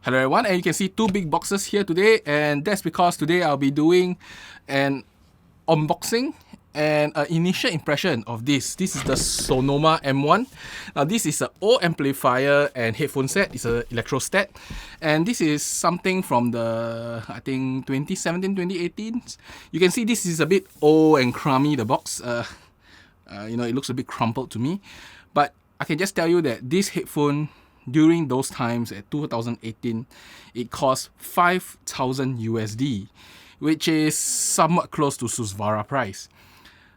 Hello everyone, and you can see two big boxes here today, and that's because today I'll be doing an unboxing and an initial impression of this. This is the Sonoma M1. Now this is an old amplifier and headphone set. It's an electrostat, and this is something from the, I think, 2017, 2018. You can see this is a bit old and crummy, the box. You know, it looks a bit crumpled to me, but I can just tell you that this headphone, during those times at 2018, it cost 5,000 USD, which is somewhat close to Susvara price.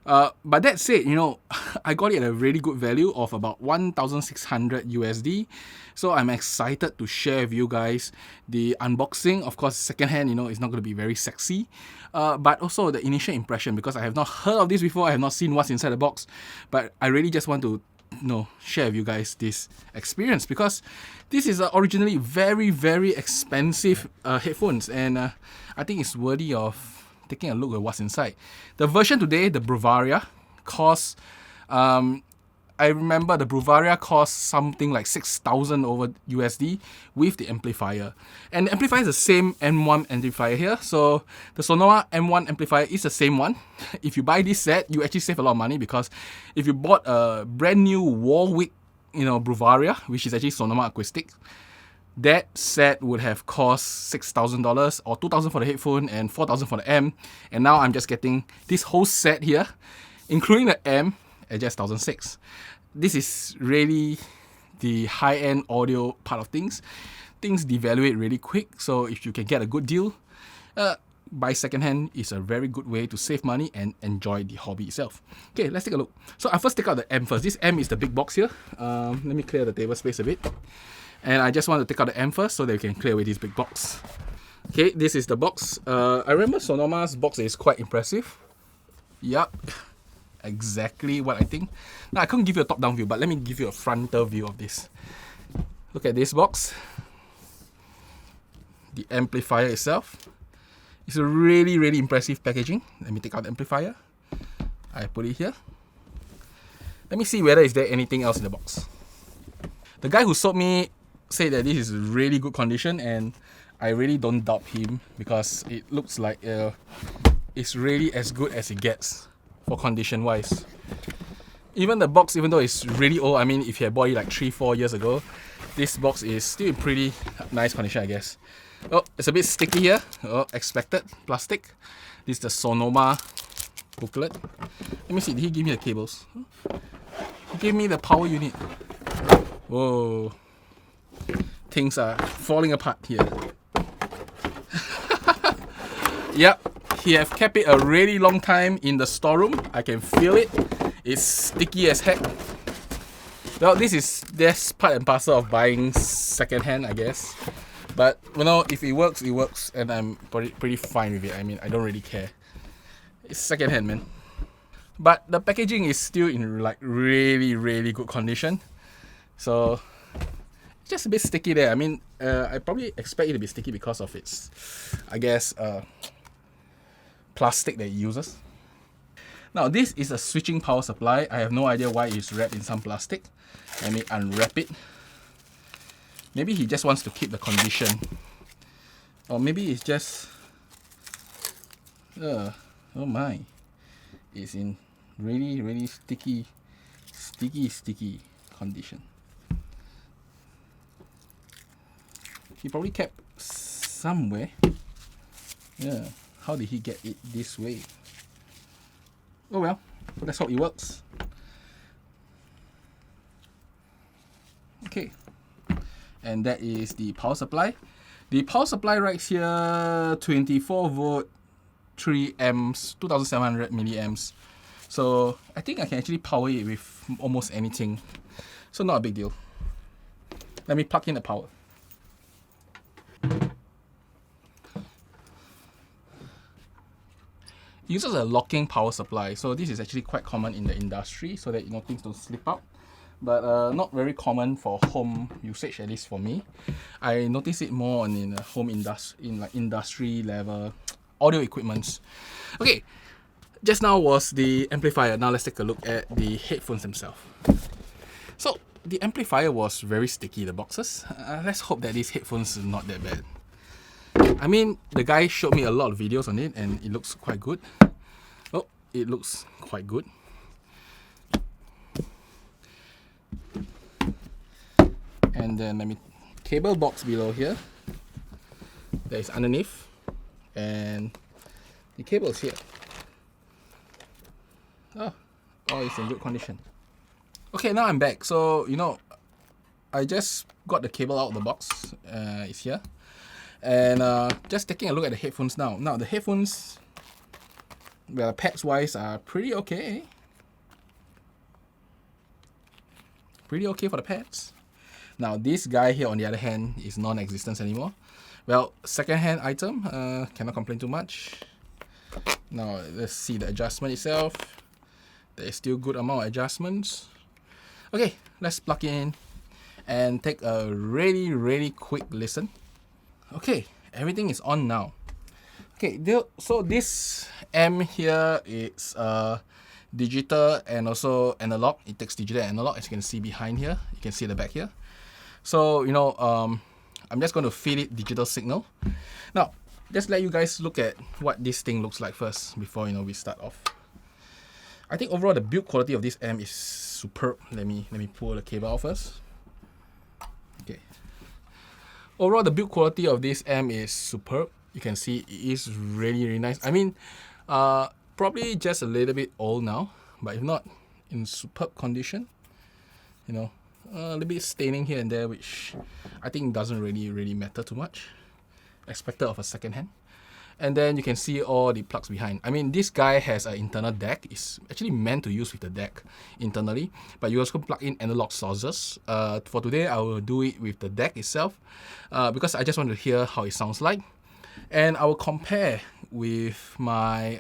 But that said, you know, I got it at a really good value of about 1,600 USD. So I'm excited to share with you guys the unboxing. Of course, secondhand, you know, it's not going to be very sexy. But also the initial impression, because I have not heard of this before, I have not seen what's inside the box. But I really just want to share with you guys this experience, because this is originally very expensive headphones, and I think it's worthy of taking a look at what's inside. The version today, the Bavaria, costs I remember the Bavaria costs something like 6,000 over USD with the amplifier. And the amplifier is the same M1 amplifier here. So the Sonoma M1 amplifier is the same one. If you buy this set, you actually save a lot of money, because if you bought a brand new Warwick, Bavaria, which is actually Sonoma acoustic, that set would have cost $6,000 or $2,000 for the headphone and $4,000 for the amp. And now I'm just getting this whole set here, including the amp, at just $1,600. This is really the high-end audio part of things. Things devaluate really quick, so if you can get a good deal, buy secondhand is a very good way to save money and enjoy the hobby itself. Okay, let's take a look. So I first take out the amp first. This amp is the big box here. Let me clear the table space a bit. And I just want to take out the amp first so that we can clear away this big box. Okay, this is the box. I remember Sonoma's box is quite impressive. Yup. Exactly what I think. Now I couldn't give you a top-down view, but let me give you a frontal view of this. Look at this box. The amplifier itself. It's a really impressive packaging. Let me take out the amplifier. I put it here. Let me see whether is there anything else in the box. The guy who sold me said that this is really good condition, and I really don't doubt him, because it looks like it's really as good as it gets for condition wise. Even the box, even though it's really old, I mean, if you had bought it like 3-4 years ago, this box is still in pretty nice condition, I guess. Oh, it's a bit sticky here. Oh, expected. Plastic. This is the Sonoma booklet. Let me see, did he give me the cables? He gave me the power unit. Whoa. Things are falling apart here. Yep. He have kept it a really long time in the storeroom. I can feel it. It's sticky as heck. Well, that's part and parcel of buying secondhand, I guess. But you know, if it works, it works, and I'm pretty fine with it. I mean, I don't really care. It's secondhand, man. But the packaging is still in like really good condition. So just a bit sticky there. I mean, I probably expect it to be sticky because of its, I guess, plastic that it uses. Now this is a switching power supply. I have no idea why it's wrapped in some plastic. Let me unwrap it. Maybe he just wants to keep the condition, or maybe it's just oh my, it's in really sticky condition. He probably kept somewhere. Yeah. How did he get it this way? Oh well, let's hope it works. Okay, and that is the power supply. The power supply right here, 24 volt, 3 amps, 2700 milliamps. So I think I can actually power it with almost anything. So not a big deal. Let me plug in the power. It uses a locking power supply, so this is actually quite common in the industry, so that things don't slip out. But not very common for home usage, at least for me. I notice it more in home industry level audio equipments. Okay, just now was the amplifier. Now let's take a look at the headphones themselves. So the amplifier was very sticky, the boxes. Let's hope that these headphones are not that bad. I mean, the guy showed me a lot of videos on it and it looks quite good. Oh, it looks quite good. And then let me cable box below here. There is underneath, and the cable is here. Oh, it's in good condition. Okay, now I'm back. So you know, I just got the cable out of the box. It's here, and just taking a look at the headphones now. Now the headphones, well, pads wise, are pretty okay. Pretty okay for the pads. Now this guy here, on the other hand, is non-existent anymore. Well, second-hand item, cannot complain too much. Now let's see the adjustment itself. There is still good amount of adjustments. Okay, let's plug in and take a really quick listen. Okay, everything is on now. Okay, so this M here is digital and also analog. It takes digital and analog, as you can see behind here. You can see the back here. So you know, I'm just going to feed it digital signal. Now, just let you guys look at what this thing looks like first before we start off. I think overall the build quality of this M is superb. Let me pull the cable out first. Okay. Overall the build quality of this M is superb. You can see it is really nice. I mean, probably just a little bit old now, but if not, in superb condition. You know, a little bit staining here and there, which I think doesn't really matter too much. Expected of a second hand. And then you can see all the plugs behind. I mean, this guy has an internal DAC. It's actually meant to use with the DAC internally, but you also plug in analog sources. For today, I will do it with the DAC itself because I just want to hear how it sounds like. And I will compare with my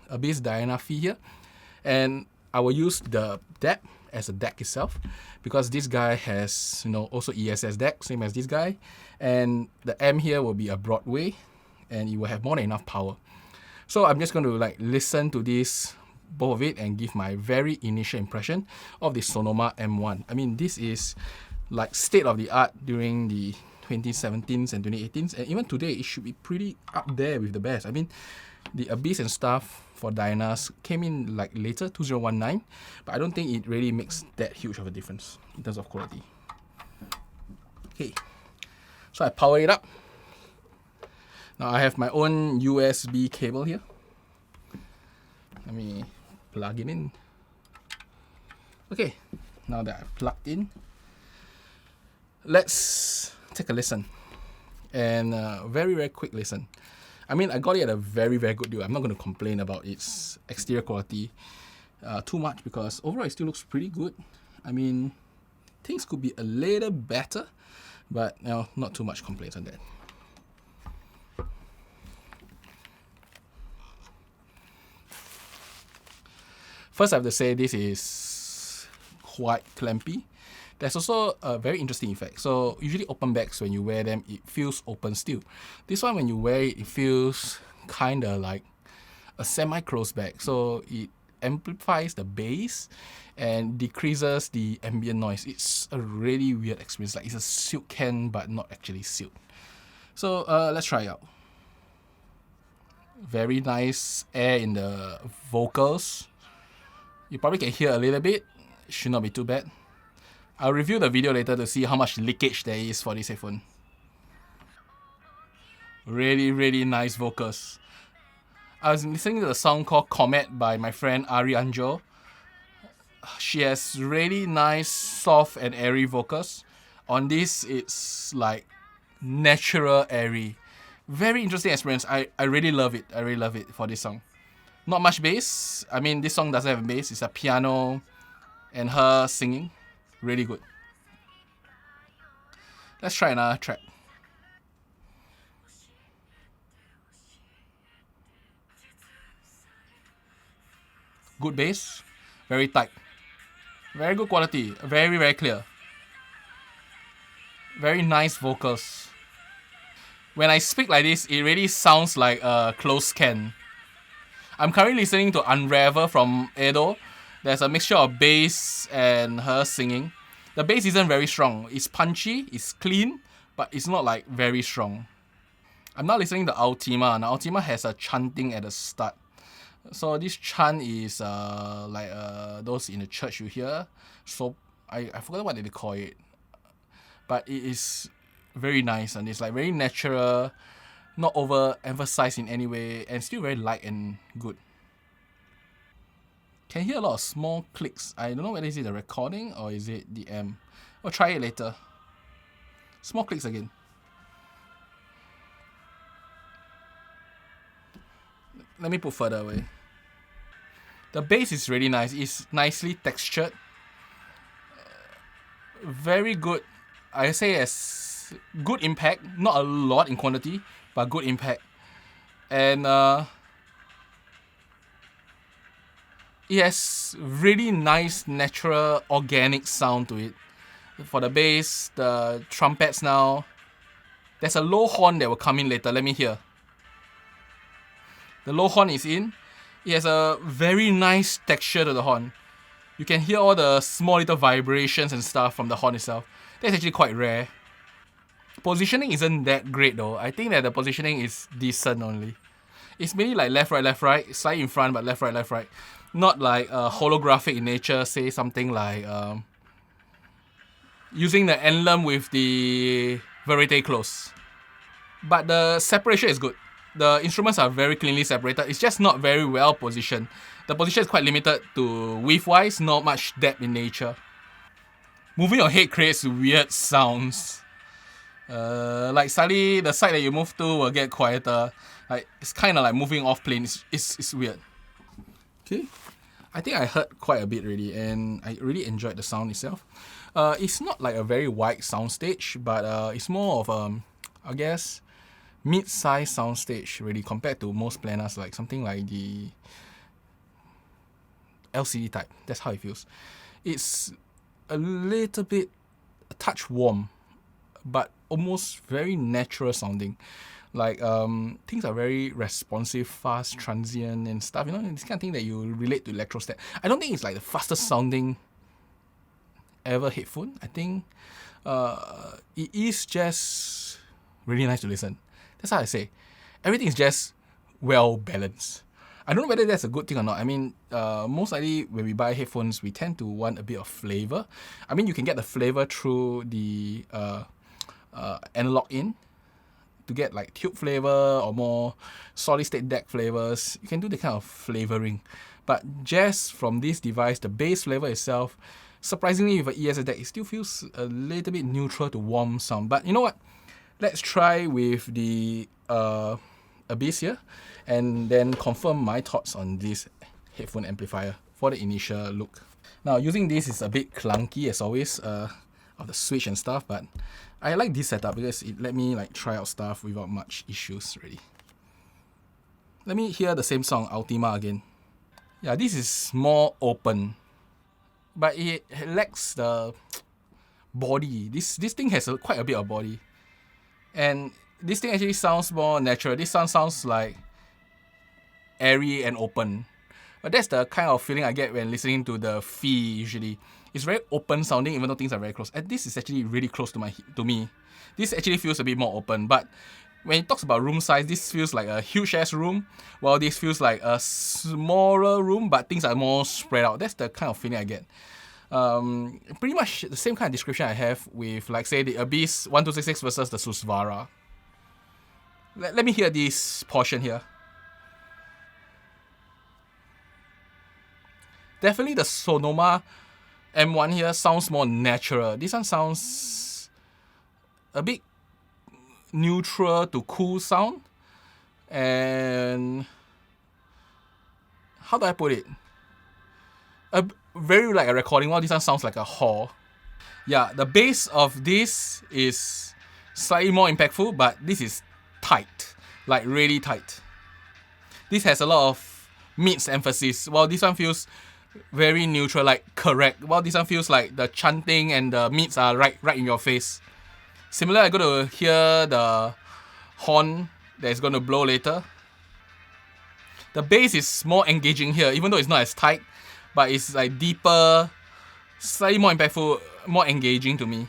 Abyss Diana Phi here, and I will use the DAC as a DAC itself because this guy has also ESS DAC, same as this guy, and the M here will be a Broadway, and it will have more than enough power. So I'm just going to listen to this, both of it, and give my very initial impression of the Sonoma M1. I mean, this is like state of the art during the 2017s and 2018s, and even today it should be pretty up there with the best. I mean, the Abyss and stuff for Dianas came in later, 2019, but I don't think it really makes that huge of a difference in terms of quality. Okay, so I power it up. Now I have my own USB cable here. Let me plug it in. Okay, now that I've plugged in, let's take a listen. And very quick listen. I mean, I got it at a very good deal. I'm not going to complain about its exterior quality too much because overall it still looks pretty good. I mean, things could be a little better, but not too much complaints on that. First, I have to say this is quite clampy. There's also a very interesting effect. So usually open bags, when you wear them, it feels open still. This one, when you wear it, it feels kind of like a semi-closed bag. So it amplifies the bass and decreases the ambient noise. It's a really weird experience. Like it's a silk can, but not actually silk. So let's try it out. Very nice air in the vocals. You probably can hear a little bit. It should not be too bad. I'll review the video later to see how much leakage there is for this headphone. Really nice vocals. I was listening to a song called Comet by my friend Ari Anjo. She has really nice, soft and airy vocals. On this, it's like natural airy. Very interesting experience. I really love it. I really love it for this song. Not much bass. I mean, this song doesn't have bass. It's a piano and her singing. Really good. Let's try another track. Good bass. Very tight. Very good quality. Very clear. Very nice vocals. When I speak like this, it really sounds like a closed can. I'm currently listening to Unravel from Edo, There's a mixture of bass and her singing. The bass isn't very strong. It's punchy, it's clean, but it's not like very strong. I'm not listening to Ultima. Now, Ultima has a chanting at the start. So this chant is like those in the church you hear. So I forgot what they call it. But it is very nice and it's like very natural, not overemphasized in any way, and still very light and good. Can hear a lot of small clicks. I don't know whether is it the recording or is it the amp. I'll try it later. Small clicks again. Let me put further away. The bass is really nice. It's nicely textured. Very good. I say as good impact. Not a lot in quantity, but good impact. And it has really nice, natural, organic sound to it. For the bass, the trumpets now. There's a low horn that will come in later. Let me hear. The low horn is in. It has a very nice texture to the horn. You can hear all the small little vibrations and stuff from the horn itself. That's actually quite rare. Positioning isn't that great though. I think that the positioning is decent only. It's mainly like left, right, slightly in front, but left, right. Not like holographic in nature, say something like using the emblem with the verite close. But the separation is good. The instruments are very cleanly separated. It's just not very well positioned. The position is quite limited to width-wise, not much depth in nature. Moving your head creates weird sounds. Like suddenly the side that you move to will get quieter. Like it's kind of like moving off plane. It's weird. Okay, I think I heard quite a bit already, and I really enjoyed the sound itself. It's not like a very wide soundstage, but it's more of I guess, mid-size soundstage really compared to most planars, like something like the LCD type. That's how it feels. It's a little bit, a touch warm, but almost very natural sounding. Like things are very responsive, fast, transient and stuff. You know, this kind of thing that you relate to electrostat. I don't think it's like the fastest sounding ever headphone. I think it is just really nice to listen. That's how I say. Everything is just well balanced. I don't know whether that's a good thing or not. I mean, most likely when we buy headphones, we tend to want a bit of flavor. I mean, you can get the flavor through the analog in to get like tube flavor or more solid state DAC flavors. You can do the kind of flavoring. But just from this device, the base flavor itself, surprisingly with an ESS DAC, it still feels a little bit neutral to warm sound. But you know what? Let's try with the Abyss here and then confirm my thoughts on this headphone amplifier for the initial look. Now, using this is a bit clunky as always, of the switch and stuff, but I like this setup because it let me like try out stuff without much issues really. Let me hear the same song, Ultima, again. Yeah, this is more open, but it lacks the body. This thing has quite a bit of body. And this thing actually sounds more natural. This sounds like airy and open. But that's the kind of feeling I get when listening to the Fee usually. It's very open sounding even though things are very close. And this is actually really close to me. This actually feels a bit more open. But when it talks about room size, this feels like a huge ass room, while this feels like a smaller room, but things are more spread out. That's the kind of feeling I get. Pretty much the same kind of description I have with, like, say, the Abyss 1266 versus the Susvara. Let me hear this portion here. Definitely the Sonoma M1 here sounds more natural. This one sounds a bit neutral to cool sound. And how do I put it? Very like a recording, while this one sounds like a hall. Yeah, the bass of this is slightly more impactful, but this is tight, like really tight. This has a lot of mids emphasis, while this one feels very neutral, like correct, while this one feels like the chanting and the mids are right in your face. Similar, I'm going to hear the horn that is going to blow later. The bass is more engaging here, even though it's not as tight. but it's like deeper, slightly more impactful, more engaging to me.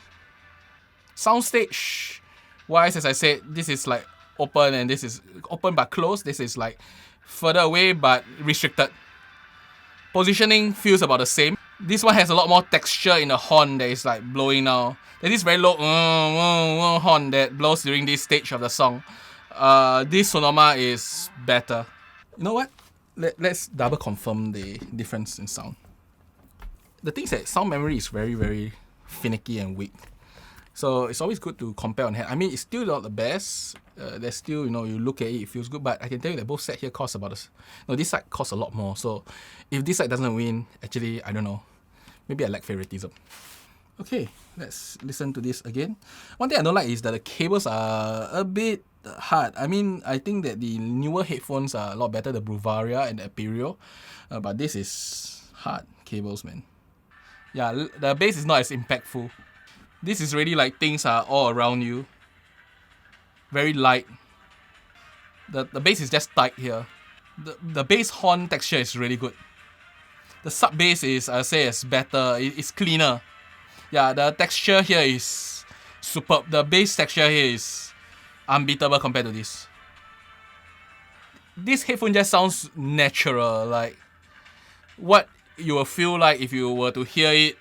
Soundstage wise, as I said, this is like open and this is open but closed. This is like further away but restricted. Positioning feels about the same. This one has a lot more texture in the horn that is like blowing now. There's this very low horn that blows during this stage of the song. This Sonoma is better. You know what? Let's double confirm the difference in sound. The thing is that sound memory is very, very finicky and weak. So it's always good to compare on hand. I mean, it's still not the best. There's still, you know, you look at it, it feels good. But I can tell you that both sets here cost about this. No, this side costs a lot more. So if this side doesn't win, actually, I don't know. Maybe I lack favoritism. Okay, let's listen to this again. One thing I don't like is that the cables are a bit hard. I mean, I think that the newer headphones are a lot better, the Bruvaria and the Aperio. But this is hard cables, man. Yeah, the bass is not as impactful. This is really like things are all around you. Very light. The bass is just tight here. The bass horn texture is really good. The sub bass is, I say, is better. It's cleaner. Yeah, the texture here is superb. The bass texture here is unbeatable compared to this. This headphone just sounds natural, like what you will feel like if you were to hear it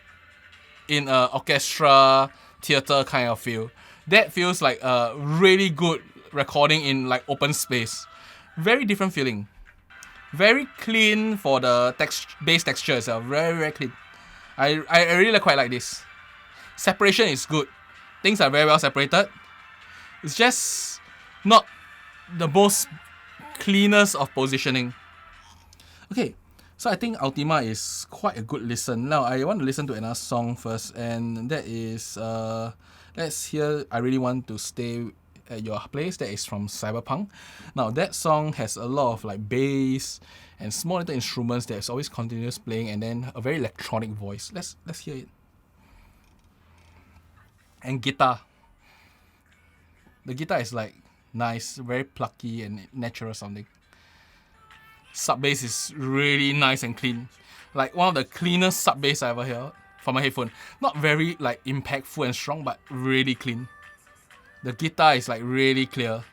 in an orchestra, theater kind of feel. That feels like a really good recording in like open space. Very different feeling. Very clean for the bass texture itself. Very, very clean. I really quite like this. Separation is good. Things are very well separated. It's just not the most cleanest of positioning. Okay, so I think Ultima is quite a good listen. Now I want to listen to another song first, and that is let's hear I Really Want to Stay at Your Place. That is from Cyberpunk. Now that song has a lot of like bass and small little instruments that's always continuous playing, and then a very electronic voice. Let's hear it. And guitar. The guitar is like nice, very plucky and natural sounding. Sub bass is really nice and clean. Like one of the cleanest sub bass I ever heard from a headphone. Not very like impactful and strong, but really clean. The guitar is like really clear.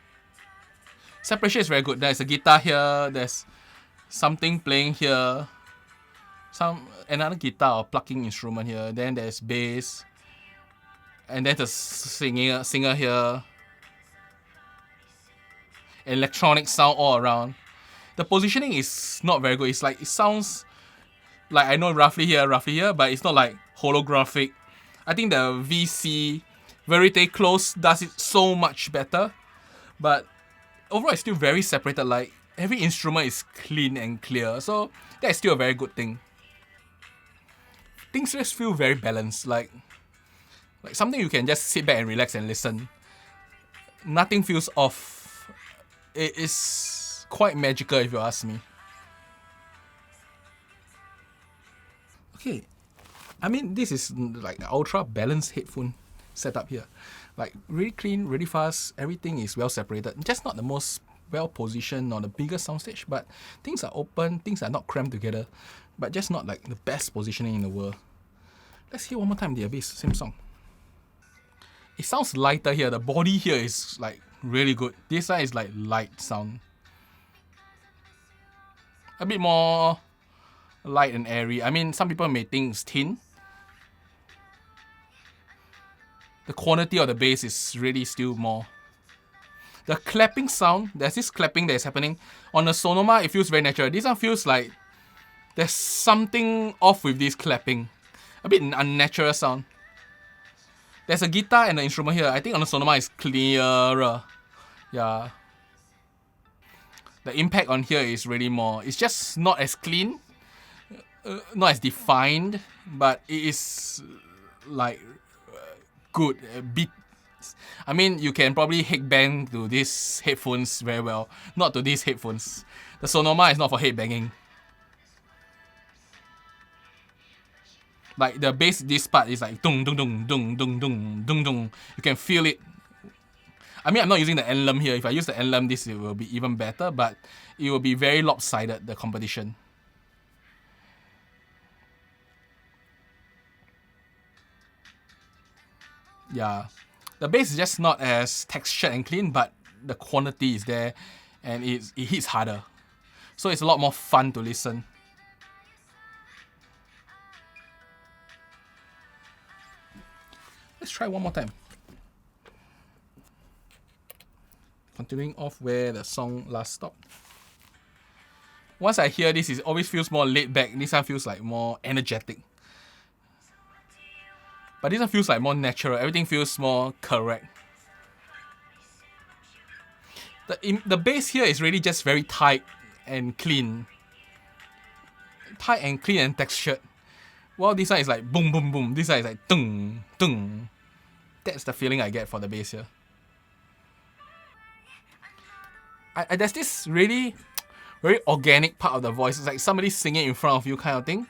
Separation is very good. There's a guitar here, there's something playing here, another guitar or plucking instrument here, then there's bass, and then the singer here. Electronic sound all around. The positioning is not very good. It's like, it sounds like I know roughly here, but it's not like holographic. I think the VC Verite Close does it so much better. But overall it's still very separated. Like every instrument is clean and clear. So that is still a very good thing. Things just feel very balanced. Like something you can just sit back and relax and listen. Nothing feels off. It is quite magical if you ask me. Okay, I mean this is like an ultra balanced headphone setup here. Like really clean, really fast, everything is well separated. Just not the most well positioned or the biggest soundstage, but things are open, things are not crammed together, but just not like the best positioning in the world. Let's hear one more time the Abyss, same song. It sounds lighter here, the body here is like really good. This side is like light sound. A bit more light and airy. I mean, some people may think it's thin. The quantity of the bass is really still more. The clapping sound, there's this clapping that is happening. On the Sonoma, it feels very natural. This one feels like there's something off with this clapping. A bit unnatural sound. There's a guitar and an instrument here. I think on the Sonoma is clearer. Yeah. The impact on here is really more. It's just not as clean, not as defined, but it is like good. I mean, you can probably headbang to these headphones very well. Not to these headphones. The Sonoma is not for headbanging. Like the bass, this part is like dung dung dung dung dung dung dung dung. You can feel it. I mean, I'm not using the emblem here. If I use the emblem, this it will be even better, but it will be very lopsided, the competition. Yeah, the bass is just not as textured and clean, but the quantity is there, and it hits harder. So it's a lot more fun to listen. Let's try one more time. Continuing off where the song last stopped. Once I hear this, it always feels more laid back. This one feels like more energetic. But this one feels like more natural. Everything feels more correct. The bass here is really just very tight and clean. Tight and clean and textured. While this one is like boom, boom, boom. This one is like dung, dung. That's the feeling I get for the bass here. There's this really very organic part of the voice. It's like somebody singing in front of you kind of thing.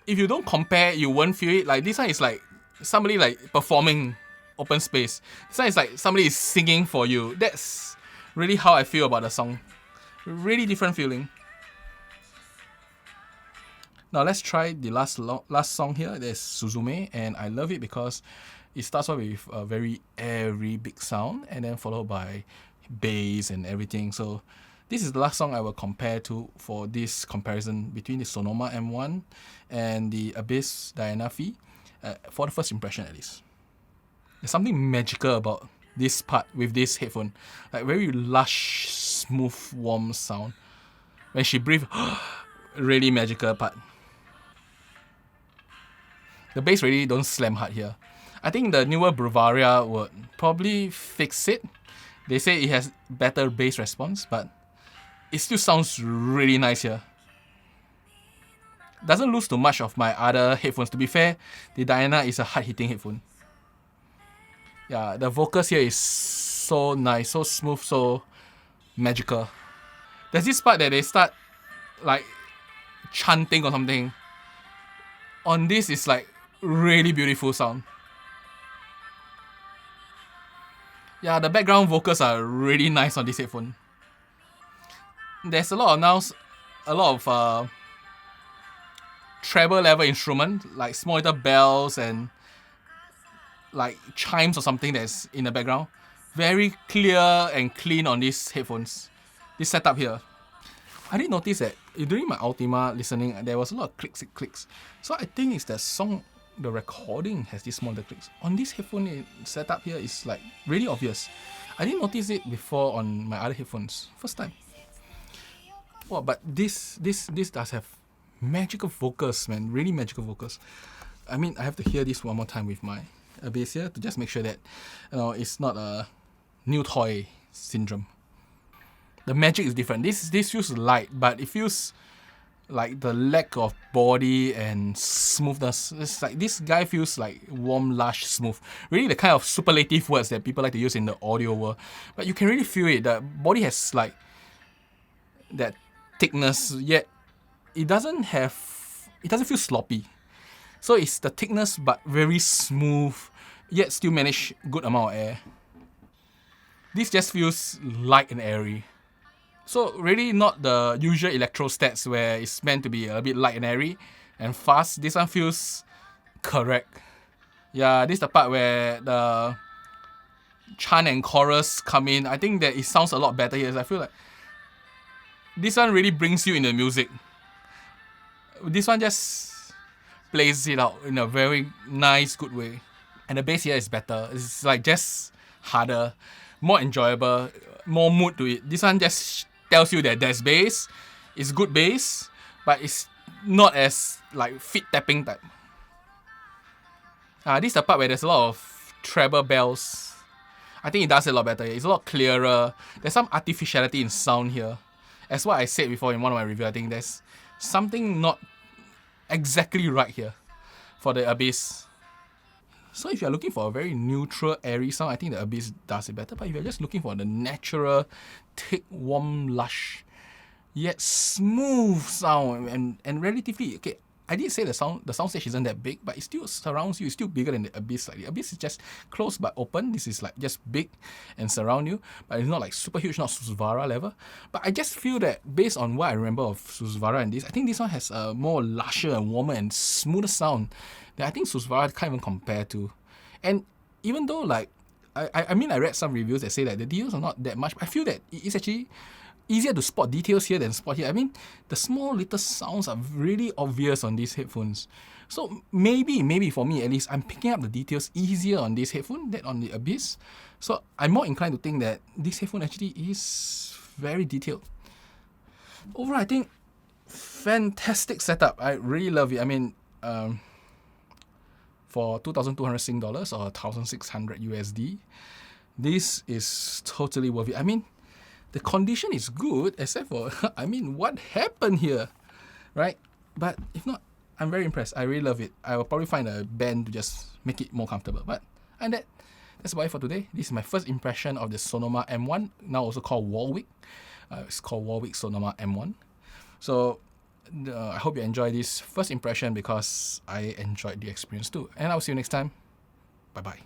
If you don't compare, you won't feel it. Like this one is like somebody like performing open space. This one is like somebody is singing for you. That's really how I feel about the song. Really different feeling. Now let's try the last song here. There's Suzume, and I love it because it starts off with a very airy big sound and then followed by bass and everything. So this is the last song I will compare to for this comparison between the Sonoma M1 and the Abyss Diana Phi, for the first impression at least. There's something magical about this part with this headphone. Like very lush, smooth, warm sound. When she breathes, really magical part. The bass really don't slam hard here. I think the newer Bavaria would probably fix it. They say it has better bass response, but it still sounds really nice here. Doesn't lose too much of my other headphones. To be fair, the Diana is a hard-hitting headphone. Yeah, the vocals here is so nice, so smooth, so magical. There's this part that they start like chanting or something. On this, it's like really beautiful sound. Yeah, the background vocals are really nice on this headphone. There's a lot of treble level instrument, like small little bells and like chimes or something that's in the background. Very clear and clean on these headphones. This setup here. I did notice that during my Ultima listening, there was a lot of clicks. So I think it's the song, the recording has these smaller clicks. On this headphone setup here, it's like really obvious. I didn't notice it before on my other headphones. First time. Wow, but this does have magical vocals, man. Really magical vocals. I mean, I have to hear this one more time with my bass here to just make sure that it's not a new toy syndrome. The magic is different. This feels light, but it feels like the lack of body and smoothness. It's like this guy feels like warm, lush, smooth. Really the kind of superlative words that people like to use in the audio world. But you can really feel it. The body has like that thickness, yet it doesn't feel sloppy. So it's the thickness but very smooth, yet still manage good amount of air. This just feels light and airy. So really not the usual electro stats where it's meant to be a bit light and airy and fast. This one feels correct. Yeah, this is the part where the chant and chorus come in. I think that it sounds a lot better here. I feel like this one really brings you in the music. This one just plays it out in a very nice, good way. And the bass here is better. It's like just harder, more enjoyable, more mood to it. This one just tells you that there's bass, it's good bass, but it's not as like feet tapping type. This is the part where there's a lot of treble bells. I think it does it a lot better. It's a lot clearer. There's some artificiality in sound here. As what I said before in one of my reviews, I think there's something not exactly right here for the Abyss. So if you're looking for a very neutral, airy sound, I think the Abyss does it better. But if you're just looking for the natural, thick, warm, lush, yet smooth sound and relatively, okay, I did say the soundstage isn't that big, but it still surrounds you. It's still bigger than the Abyss. Like the Abyss is just close but open. This is like just big and surround you, but it's not like super huge, not Susvara level. But I just feel that based on what I remember of Susvara and this, I think this one has a more lusher and warmer and smoother sound that I think Susvara can't even compare to. And even though like, I mean, I read some reviews that say that the details are not that much, but I feel that it's actually easier to spot details here than spot here. I mean, the small little sounds are really obvious on these headphones. So maybe for me at least, I'm picking up the details easier on this headphone than on the Abyss. So I'm more inclined to think that this headphone actually is very detailed. Overall, I think fantastic setup. I really love it. I mean, for 2,200 Sing dollars or 1,600 USD, this is totally worth it. I mean, the condition is good, except for, I mean, what happened here, right? But if not, I'm very impressed. I really love it. I will probably find a band to just make it more comfortable. But and that's about it for today. This is my first impression of the Sonoma M1, now also called Warwick. It's called Warwick Sonoma M1. So I hope you enjoy this first impression because I enjoyed the experience too. And I'll see you next time. Bye-bye.